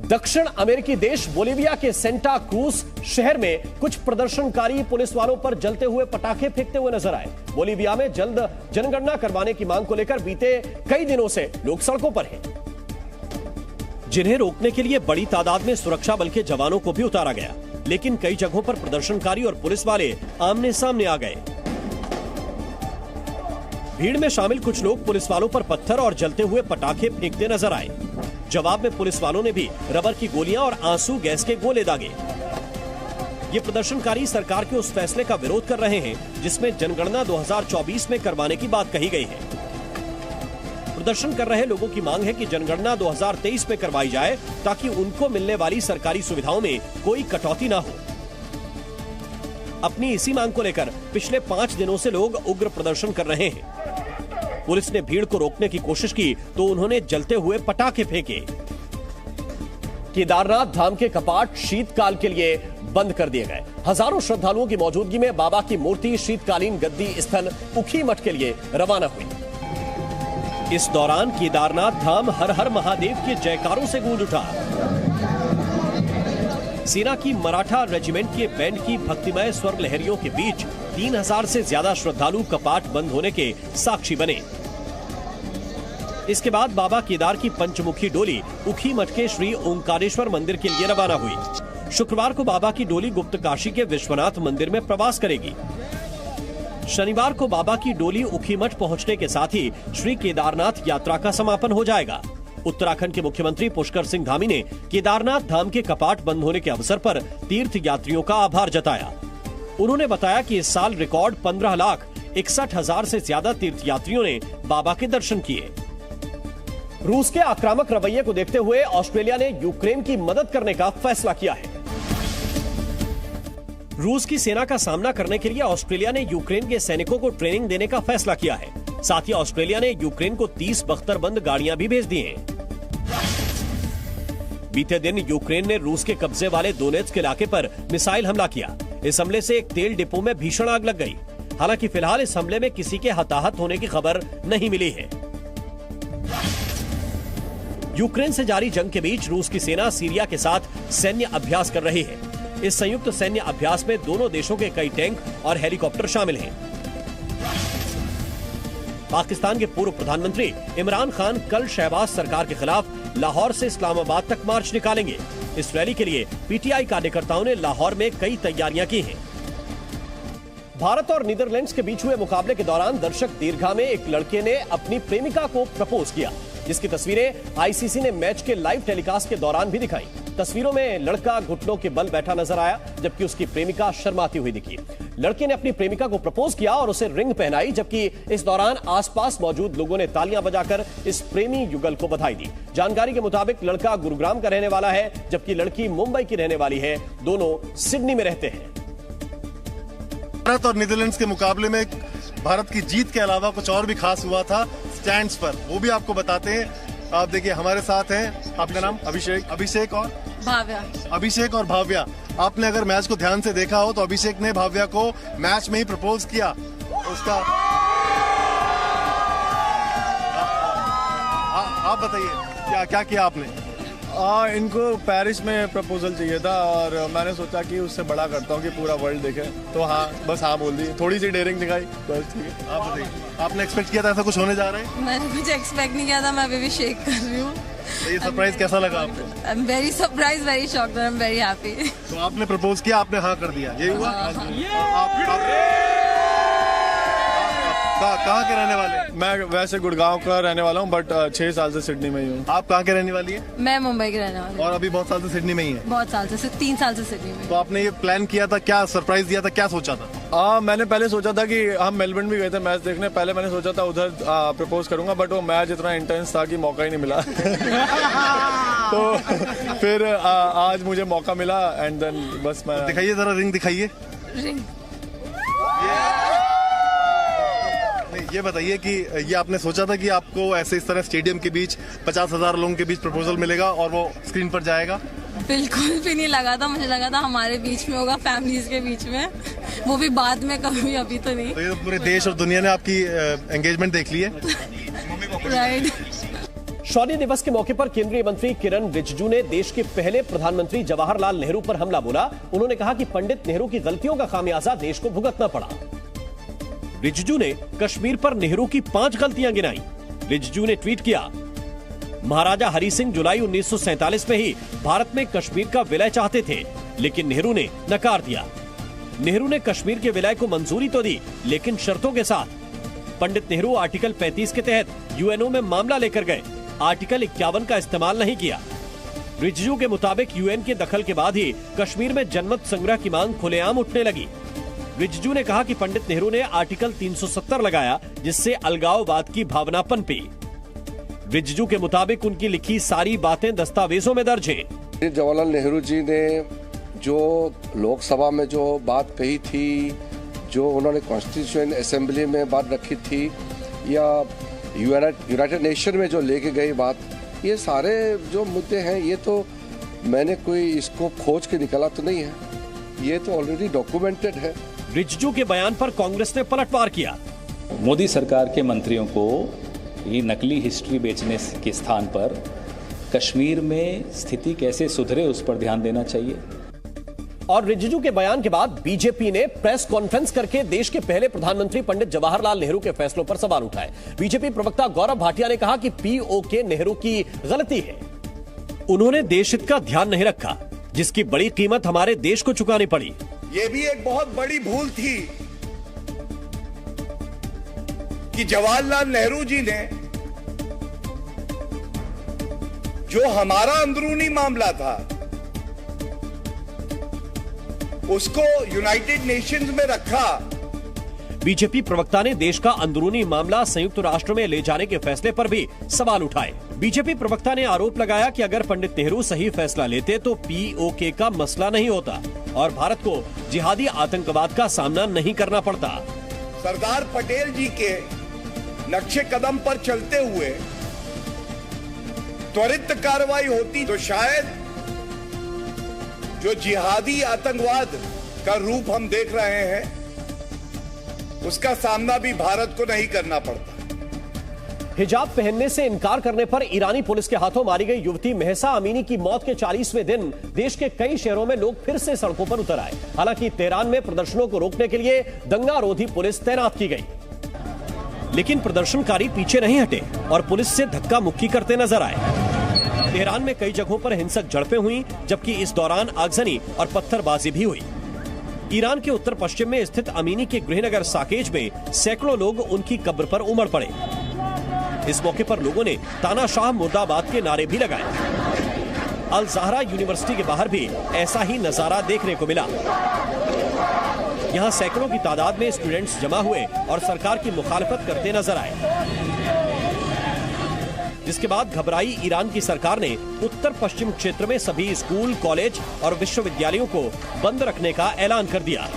दक्षिण अमेरिकी देश बोलिविया के सेंटा क्रूज शहर में कुछ प्रदर्शनकारी पुलिस वालों पर जलते हुए पटाखे फेंकते हुए नजर आए। बोलिविया में जल्द जनगणना करवाने की मांग को लेकर बीते कई दिनों से लोग सड़कों पर हैं, जिन्हें रोकने के लिए बड़ी तादाद में सुरक्षा बल के जवानों को भी उतारा गया। लेकिन कई जगहों पर प्रदर्शनकारी और पुलिस वाले आमने सामने आ गए। भीड़ में शामिल कुछ लोग पुलिस वालों पर पत्थर और जलते हुए पटाखे फेंकते नजर आए। जवाब में पुलिस वालों ने भी रबर की गोलियां और आंसू गैस के गोले दागे। ये प्रदर्शनकारी सरकार के उस फैसले का विरोध कर रहे हैं जिसमें जनगणना 2024 में करवाने की बात कही गई है। प्रदर्शन कर रहे लोगों की मांग है कि जनगणना 2023 में करवाई जाए ताकि उनको मिलने वाली सरकारी सुविधाओं में कोई कटौती ना हो। अपनी इसी मांग को लेकर पिछले 5 दिनों से लोग उग्र प्रदर्शन कर रहे हैं। पुलिस ने भीड़ को रोकने की कोशिश की तो उन्होंने जलते हुए पटाखे फेंके। केदारनाथ धाम के कपाट शीतकाल के लिए बंद कर दिए गए। हजारों श्रद्धालुओं की मौजूदगी में बाबा की मूर्ति शीतकालीन गद्दी स्थल ऊखीमठ के लिए रवाना हुई। इस दौरान केदारनाथ धाम हर हर महादेव के जयकारों से गूंज उठा। सेना की मराठा रेजिमेंट के बैंड की भक्तिमय स्वर लहरियों के बीच 3000 से ज्यादा श्रद्धालु कपाट बंद होने के साक्षी बने। इसके बाद बाबा केदार की पंचमुखी डोली ऊखीमठ के श्री ओंकारेश्वर मंदिर के लिए रवाना हुई। शुक्रवार को बाबा की डोली गुप्त काशी के विश्वनाथ मंदिर में प्रवास करेगी। शनिवार को बाबा की डोली ऊखीमठ पहुंचने के साथ ही श्री केदारनाथ यात्रा का समापन हो जाएगा। उत्तराखंड के मुख्यमंत्री पुष्कर सिंह धामी ने केदारनाथ धाम के कपाट बंद होने के अवसर पर तीर्थ यात्रियों का आभार जताया। उन्होंने बताया कि इस साल रिकॉर्ड 15,61,000 से ज्यादा तीर्थ यात्रियों ने बाबा के दर्शन किए। रूस के आक्रामक रवैये को देखते हुए ऑस्ट्रेलिया ने यूक्रेन की मदद करने का फैसला किया है। रूस की सेना का सामना करने के लिए ऑस्ट्रेलिया ने यूक्रेन के सैनिकों को ट्रेनिंग देने का फैसला किया है। साथ ही ऑस्ट्रेलिया ने यूक्रेन को 30 बख्तरबंद गाड़ियां भी भेज दी हैं। बीते दिन यूक्रेन ने रूस के कब्जे वाले दोनेत्स्क इलाके पर मिसाइल हमला किया। इस हमले से एक तेल डिपो में भीषण आग लग गई। हालांकि फिलहाल इस हमले में किसी के हताहत होने की खबर नहीं मिली है। यूक्रेन से जारी जंग के बीच रूस की सेना सीरिया के साथ सैन्य अभ्यास कर रही है। इस संयुक्त सैन्य अभ्यास में दोनों देशों के कई टैंक और हेलीकॉप्टर शामिल हैं। पाकिस्तान के पूर्व प्रधानमंत्री इमरान खान कल शहबाज सरकार के खिलाफ लाहौर से इस्लामाबाद तक मार्च निकालेंगे। इस रैली के लिए पीटीआई कार्यकर्ताओं ने लाहौर में कई तैयारियां की हैं। भारत और नीदरलैंड्स के बीच हुए मुकाबले के दौरान दर्शक दीर्घा में एक लड़के ने अपनी प्रेमिका को प्रपोज किया, जिसकी तस्वीरें आईसीसी ने मैच के लाइव टेलीकास्ट के दौरान भी दिखाई। तस्वीरों में लड़का घुटनों के बल बैठा नजर आया, जबकि उसकी प्रेमिका शर्माती हुई दिखी। लड़के ने अपनी प्रेमिका को प्रपोज किया और उसे रिंग पहनाई, जबकि इस दौरान आसपास मौजूद लोगों ने तालियां बजाकर इस प्रेमी युगल को बधाई दी। जानकारी के मुताबिक लड़का गुरुग्राम का रहने वाला है, जबकि लड़की मुंबई की रहने वाली है। दोनों सिडनी में रहते हैं। भारत और नीदरलैंड्स के मुकाबले में भारत की जीत के अलावा कुछ और भी खास हुआ था स्टैंड्स पर, वो भी आपको बताते हैं। आप देखिए हमारे साथ हैं, आपका नाम? अभिषेक और भाव्या। अभिषेक और भाव्या, आपने अगर मैच को ध्यान से देखा हो तो अभिषेक ने भाव्या को मैच में ही प्रपोज किया। उसका आप बताइए क्या किया आपने? इनको पेरिस में प्रपोजल चाहिए था और मैंने सोचा कि उससे बड़ा करता हूँ कि पूरा वर्ल्ड देखे, तो हाँ बस हाँ बोल दी। थोड़ी सी डेयरिंग दिखाई, बस ठीक है। आप बताइए, आपने एक्सपेक्ट किया था ऐसा कुछ होने जा रहा है? मैंने कुछ एक्सपेक्ट नहीं किया था, मैं अभी भी शेक कर रही हूँ। ये सरप्राइज कैसा लगा आपको? I am very surprise, very shocked, I am very happy. तो आपने प्रपोज किया, आपने हाँ कर दिया, यही हुआ? कहाँ के रहने वाले? मैं वैसे गुड़गांव का रहने वाला हूँ, बट 6 साल से सिडनी में ही हूँ। आप कहाँ के रहने वाली है? मैं मुंबई की रहने वाली हूँ। और अभी बहुत साल से सिडनी में ही है? बहुत साल से, 3 साल से सिडनी में। तो आपने ये प्लान किया था, क्या सरप्राइज दिया था, क्या सोचा था? मैंने पहले सोचा था कि हम मेलबर्न भी गए थे मैच देखने। पहले मैंने सोचा था उधर प्रपोज करूंगा, बट वो मैच इतना इंटेंस था कि मौका ही नहीं मिला। तो फिर आज मुझे मौका मिला एंड देन बस मैं। दिखाइए जरा, रिंग दिखाइए। रिंग ये बताइए कि ये आपने सोचा था कि आपको ऐसे इस तरह स्टेडियम के बीच 50,000 लोगों के बीच प्रपोजल मिलेगा और वो स्क्रीन पर जाएगा? बिल्कुल भी नहीं लगा था। मुझे लगा था हमारे बीच में होगा, फैमिलीज के बीच में, वो भी बाद में, कभी अभी तो नहीं। तो ये तो पूरे देश और दुनिया ने आपकी एंगेजमेंट देख ली है। राइट। शौर्य दिवस के मौके पर केंद्रीय मंत्री किरण रिजिजू ने देश के पहले प्रधानमंत्री जवाहरलाल नेहरू पर हमला बोला। उन्होंने कहा कि पंडित नेहरू की गलतियों का खामियाजा देश को भुगतना पड़ा। रिजिजू ने कश्मीर पर नेहरू की 5 गलतियां गिनाई। रिजिजू ने ट्वीट किया, महाराजा हरि सिंह जुलाई 1947 में ही भारत में कश्मीर का विलय चाहते थे, लेकिन नेहरू ने नकार दिया। नेहरू ने कश्मीर के विलय को मंजूरी तो दी, लेकिन शर्तों के साथ। पंडित नेहरू आर्टिकल 35 के तहत यूएनओ में मामला लेकर गए, आर्टिकल 51 का इस्तेमाल नहीं किया। रिजिजू के मुताबिक यूएन के दखल के बाद ही कश्मीर में जनमत संग्रह की मांग खुलेआम उठने लगी। रिजिजू ने कहा कि पंडित नेहरू ने आर्टिकल 370 लगाया, जिससे अलगाववाद की भावना पनपी। रिजिजू के मुताबिक उनकी लिखी सारी बातें दस्तावेजों में दर्ज हैं। जवाहरलाल नेहरू जी ने जो लोकसभा में जो बात कही थी, जो उन्होंने कॉन्स्टिट्यूशन असेंबली में बात रखी थी, या यूनाइटेड नेशन में जो लेके गई बात, ये सारे जो मुद्दे हैं, ये तो मैंने कोई इसको खोज के निकाला तो नहीं है, ये तो ऑलरेडी डॉक्यूमेंटेड है। रिजिजू के बयान पर कांग्रेस ने पलटवार किया। मोदी सरकार के मंत्रियों को ये नकली हिस्ट्री बेचने के स्थान पर कश्मीर में स्थिति कैसे सुधरे उस पर ध्यान देना चाहिए। और रिजिजू के बयान के बाद बीजेपी ने प्रेस कॉन्फ्रेंस करके देश के पहले प्रधानमंत्री पंडित जवाहरलाल नेहरू के फैसलों पर सवाल उठाए। बीजेपी प्रवक्ता गौरव भाटिया ने कहा कि पीओके नेहरू की गलती है। उन्होंने देश हित का ध्यान नहीं रखा, जिसकी बड़ी कीमत हमारे देश को चुकानी पड़ी। ये भी एक बहुत बड़ी भूल थी कि जवाहरलाल नेहरू जी ने जो हमारा अंदरूनी मामला था उसको यूनाइटेड नेशंस में रखा। बीजेपी प्रवक्ता ने देश का अंदरूनी मामला संयुक्त राष्ट्र में ले जाने के फैसले पर भी सवाल उठाए। बीजेपी प्रवक्ता ने आरोप लगाया कि अगर पंडित नेहरू सही फैसला लेते तो पीओके का मसला नहीं होता और भारत को जिहादी आतंकवाद का सामना नहीं करना पड़ता। सरदार पटेल जी के नक्शे कदम पर चलते हुए त्वरित कार्रवाई होती तो शायद जो जिहादी आतंकवाद का रूप हम देख रहे हैं उसका सामना भी भारत को नहीं करना पड़ता। हिजाब पहनने से इनकार करने पर ईरानी पुलिस के हाथों मारी गई युवती महसा अमीनी की मौत के 40वें दिन देश के कई शहरों में लोग फिर से सड़कों पर उतर आए। हालांकि तेहरान में प्रदर्शनों को रोकने के लिए दंगारोधी पुलिस तैनात की गई, लेकिन प्रदर्शनकारी पीछे नहीं हटे और पुलिस से धक्का मुक्की करते नजर आए। तेहरान में कई जगहों पर हिंसक झड़पें हुई, जबकि इस दौरान आगजनी और पत्थरबाजी भी हुई। ईरान के उत्तर पश्चिम में स्थित अमीनी के गृहनगर साकेज में सैकड़ों लोग उनकी कब्र पर उमड़ पड़े। इस मौके पर लोगों ने तानाशाह मुर्दाबाद के नारे भी लगाए। अल ज़हरा यूनिवर्सिटी के बाहर भी ऐसा ही नजारा देखने को मिला। यहाँ सैकड़ों की तादाद में स्टूडेंट्स जमा हुए और सरकार की मुखालफत करते नजर आए, जिसके बाद घबराई ईरान की सरकार ने उत्तर पश्चिम क्षेत्र में सभी स्कूल, कॉलेज और विश्वविद्यालयों को बंद रखने का ऐलान कर दिया।